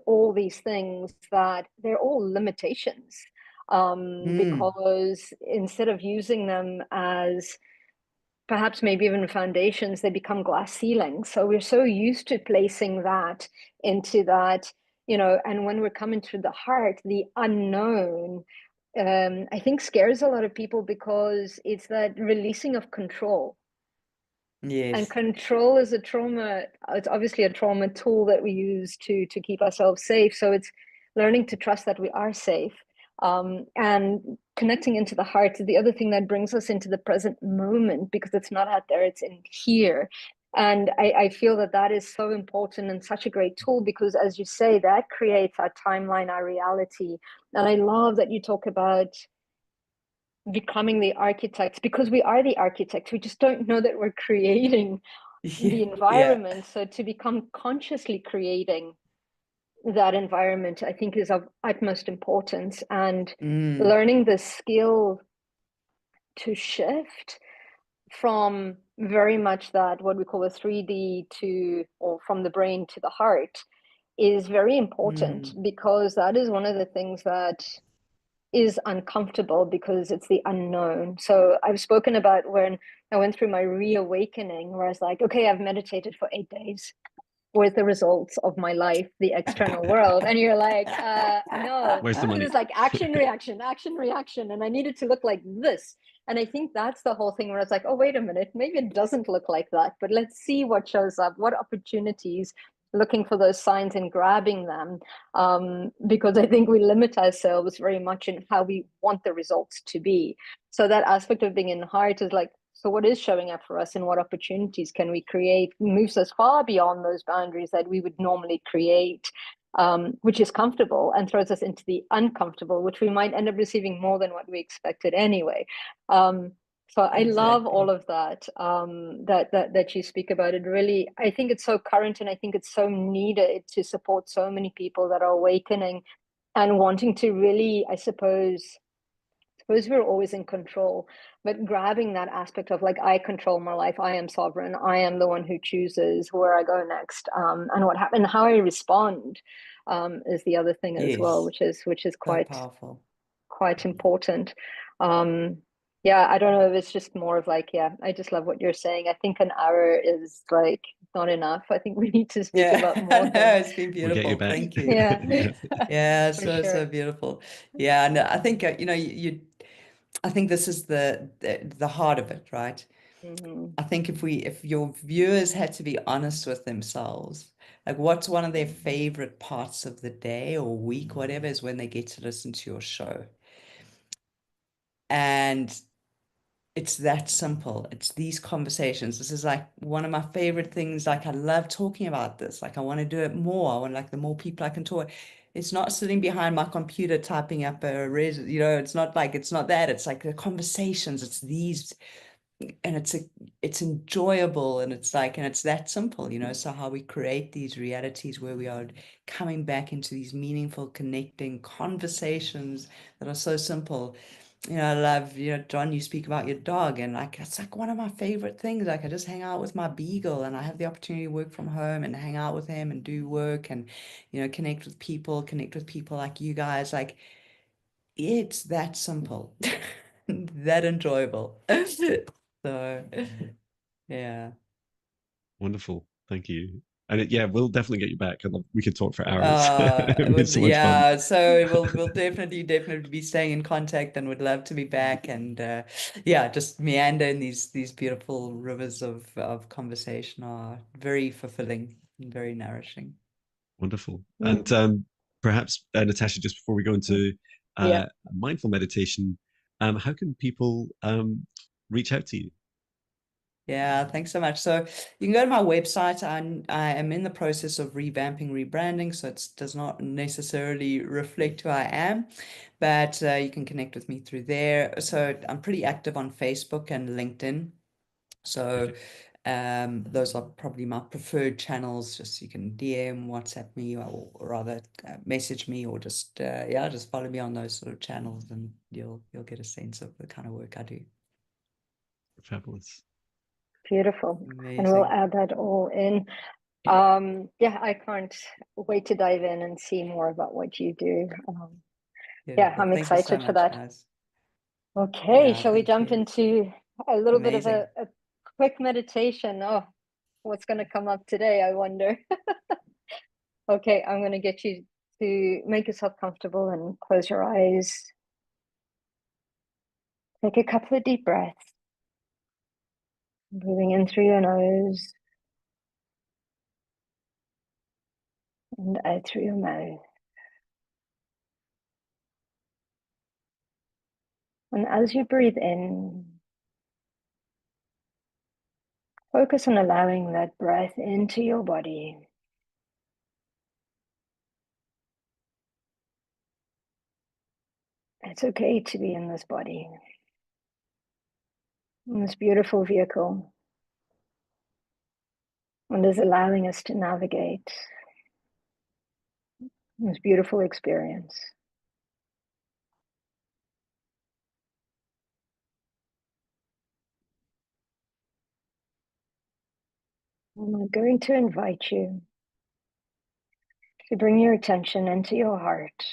all these things, that they're all limitations, because instead of using them as perhaps maybe even foundations, they become glass ceilings. So we're so used to placing that into that, and when we're coming through the heart, the unknown, I think scares a lot of people, because it's that releasing of control. And Yes. control is a trauma. It's obviously a trauma tool that we use to keep ourselves safe. So it's learning to trust that we are safe, and connecting into the heart is the other thing that brings us into the present moment, because it's not out there, it's in here. And I feel that that is so important and such a great tool, because as you say, that creates our timeline, our reality. And I love that you talk about becoming the architects, because we are the architects. We just don't know that we're creating the environment. So to become consciously creating that environment, I think, is of utmost importance. And learning the skill to shift from very much that what we call a 3D to, or from the brain to the heart, is very important, because that is one of the things that is uncomfortable because it's the unknown. So I've spoken about when I went through my reawakening, where I was like, okay, I've meditated for 8 days. Where's the results of my life, the external world? And you're like, no. Where's the money? It's like action, reaction, action, reaction. And I need it to look like this. And I think that's the whole thing where it's like, oh, wait a minute, maybe it doesn't look like that, but let's see what shows up, what opportunities, looking for those signs and grabbing them. Because I think we limit ourselves very much in how we want the results to be. So that aspect of being in heart is like, so what is showing up for us and what opportunities can we create moves us far beyond those boundaries that we would normally create, which is comfortable, and throws us into the uncomfortable, which we might end up receiving more than what we expected anyway. So I love all of that, that you speak about. It really, I think it's so current, and I think it's so needed to support so many people that are awakening and wanting to really, I suppose we're always in control, but grabbing that aspect of like, I control my life, I am sovereign, I am the one who chooses where I go next, and what happened, how I respond, is the other thing as well, which is quite powerful, quite important. Yeah, I don't know if it's just more of like, yeah, I just love what you're saying. I think an hour is like not enough. I think we need to speak about more no, things. it's been We'll get you beautiful. back. Thank you. Yeah. Yeah, For so sure. beautiful. Yeah, and I think you know, I think this is the heart of it, right? I think if your viewers had to be honest with themselves, like what's one of their favorite parts of the day or week, whatever, is when they get to listen to your show. And it's that simple. It's these conversations. This is like one of my favorite things. Like I love talking about this. Like I want to do it more. I want, like, the more people I can talk. It's not sitting behind my computer typing up you know, it's not that. It's like the conversations. It's these, and it's enjoyable, and it's like, and it's that simple, you know. So how we create these realities where we are coming back into these meaningful, connecting conversations that are so simple. You know, I love, you know, Jon, you speak about your dog, and like, it's like one of my favorite things. Like I just hang out with my beagle, and I have the opportunity to work from home and hang out with him and do work and, you know, connect with people like you guys. Like it's that simple, that enjoyable. So, yeah. Wonderful. Thank you. And yeah, we'll definitely get you back. We could talk for hours. It'd be so much fun. Yeah, so we'll definitely be staying in contact, and would love to be back, and yeah, just meander in these beautiful rivers of conversation are very fulfilling and very nourishing. Wonderful. And perhaps, Natasha, just before we go into Yeah. mindful meditation, how can people reach out to you? Yeah, thanks so much. So you can go to my website. I am in the process of revamping, rebranding, so it does not necessarily reflect who I am, but you can connect with me through there. So I'm pretty active on Facebook and LinkedIn. So those are probably my preferred channels. Just you can DM, WhatsApp me, or rather message me, or just yeah, just follow me on those sort of channels, and you'll get a sense of the kind of work I do. Fabulous. Beautiful. Amazing. And we'll add that all in. Yeah, I can't wait to dive in and see more about what you do. Yeah, I'm Thank you so excited for much, that. guys. Okay, Yeah, shall we thank jump you. into a little bit of Amazing. a quick meditation? Oh, what's going to come up today, I wonder. Okay, I'm going to get you to make yourself comfortable and close your eyes. Take a couple of deep breaths. Breathing in through your nose and out through your mouth. And as you breathe in, focus on allowing that breath into your body. It's okay to be in this body, in this beautiful vehicle, and is allowing us to navigate this beautiful experience. And I'm going to invite you to bring your attention into your heart,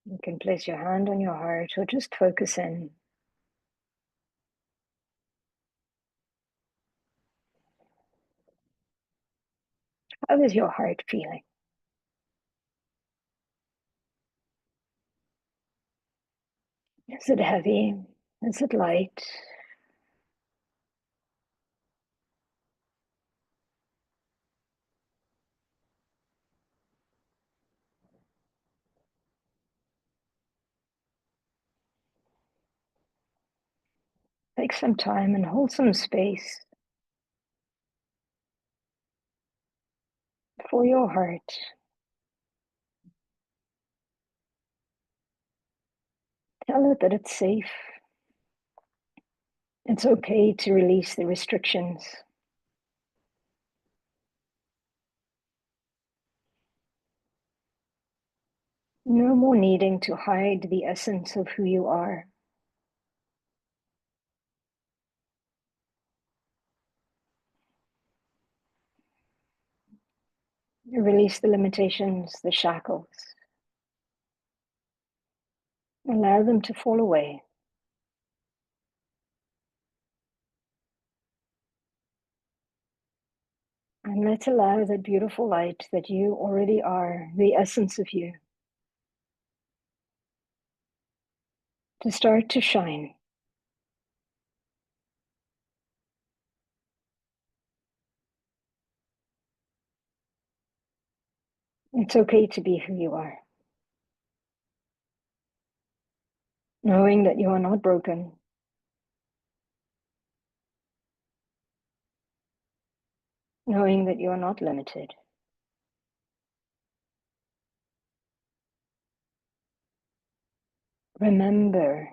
You can place your hand on your heart or just focus in. How is your heart feeling? Is it heavy? Is it light? Take some time and hold some space for your heart. Tell it that it's safe. It's okay to release the restrictions. No more needing to hide the essence of who you are. Release the limitations, the shackles. Allow them to fall away. And let's allow that beautiful light that you already are, the essence of you, to start to shine. It's okay to be who you are. Knowing that you are not broken. Knowing that you are not limited. Remember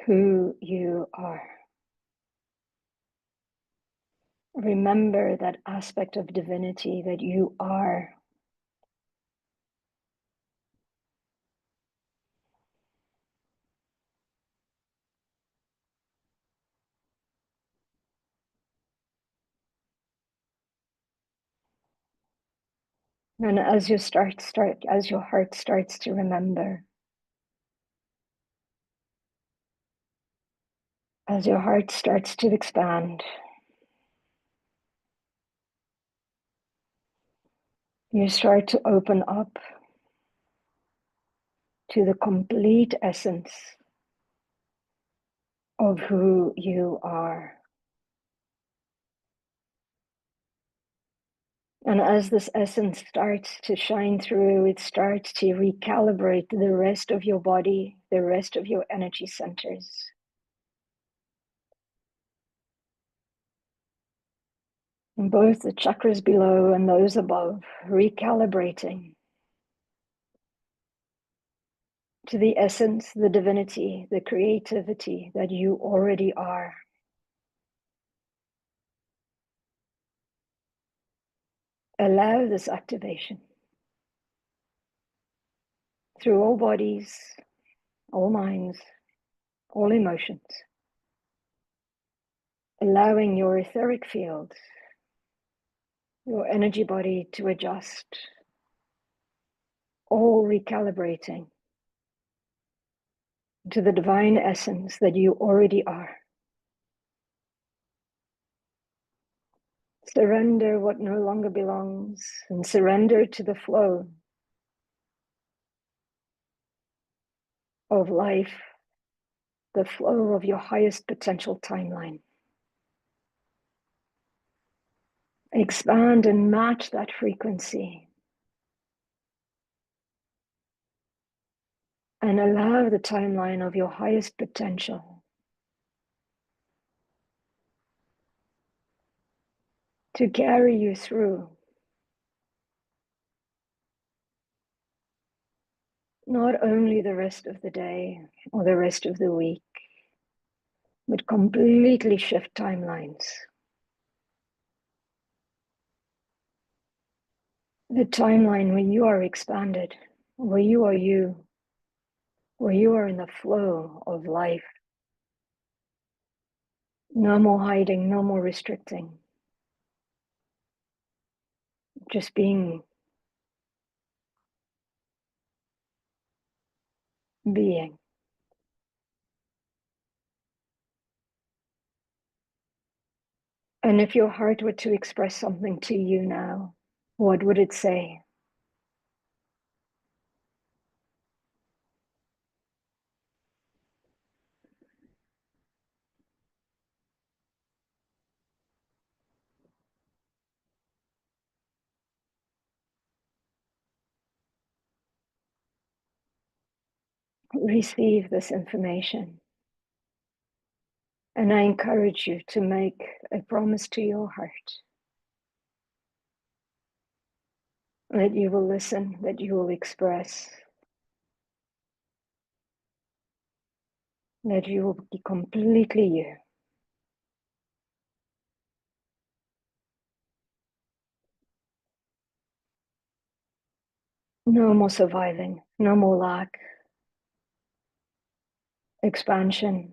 who you are. Remember that aspect of divinity that you are. And as you as your heart starts to remember, as your heart starts to expand, you start to open up to the complete essence of who you are. And as this essence starts to shine through, it starts to recalibrate the rest of your body, the rest of your energy centers. And both the chakras below and those above, recalibrating to the essence, the divinity, the creativity that you already are. Allow this activation through all bodies, all minds, all emotions, allowing your etheric field, your energy body to adjust, all recalibrating to the divine essence that you already are. Surrender what no longer belongs and surrender to the flow of life, the flow of your highest potential timeline. Expand and match that frequency. And allow the timeline of your highest potential to carry you through not only the rest of the day or the rest of the week, but completely shift timelines. The timeline where you are expanded, where you are you, where you are in the flow of life. No more hiding, no more restricting. Just being. being. And if your heart were to express something to you now, what would it say? Receive this information. And I encourage you to make a promise to your heart that you will listen, that you will express, that you will be completely you. No more surviving, no more lack, expansion,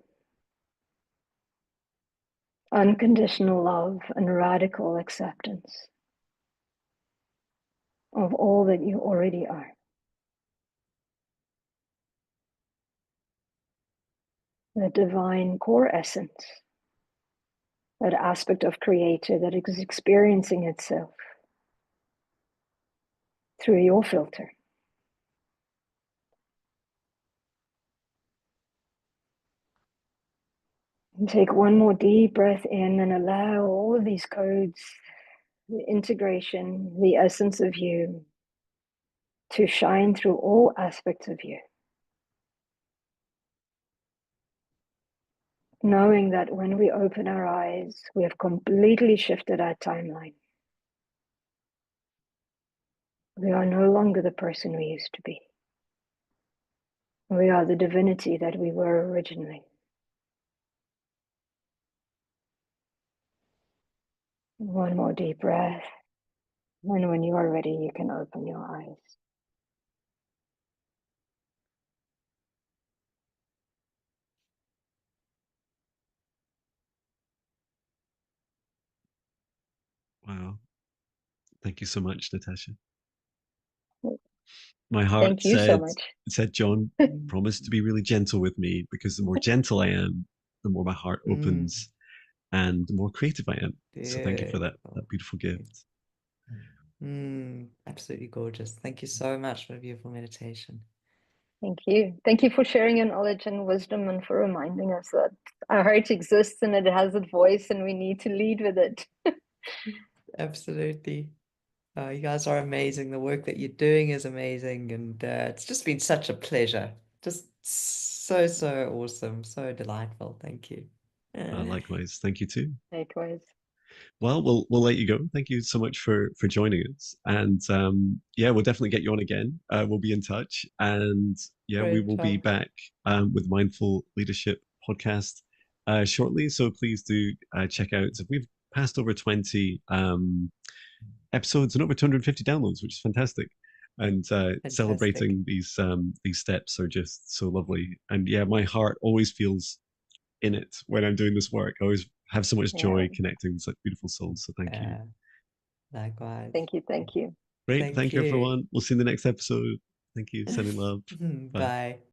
unconditional love, and radical acceptance of all that you already are. The divine core essence, that aspect of creator that is experiencing itself through your filter. And take one more deep breath in and allow all of these codes, the integration, the essence of you, to shine through all aspects of you. Knowing that when we open our eyes, we have completely shifted our timeline. We are no longer the person we used to be. We are the divinity that we were originally. One more deep breath. And when you are ready, you can open your eyes. Wow. Thank you so much, Natasha. My heart Thank you so much. said, Jon, promise to be really gentle with me, because the more gentle I am, the more my heart opens and the more creative I am. So thank you for that beautiful gift. Absolutely gorgeous. Thank you so much for a beautiful meditation. Thank you. Thank you for sharing your knowledge and wisdom, and for reminding us that our heart exists and it has a voice and we need to lead with it. Absolutely. You guys are amazing. The work that you're doing is amazing. And it's just been such a pleasure. Just so, so awesome. So delightful. Thank you. Likewise. Thank you too. Likewise. Well, we'll let you go. Thank you so much for joining us. And yeah, we'll definitely get you on again. We'll be in touch. And yeah, we Great will be job. back with Mindful Leadership podcast shortly. So please do check out. We've passed over 20 episodes and over 250 downloads, which is fantastic. And celebrating these steps are just so lovely. And yeah, my heart always feels in it when I'm doing this work. I always have so much joy connecting with such beautiful souls. So thank you. Likewise. Thank you. Thank you. Great. Thank you, everyone. We'll see you in the next episode. Thank you. Sending love. Bye.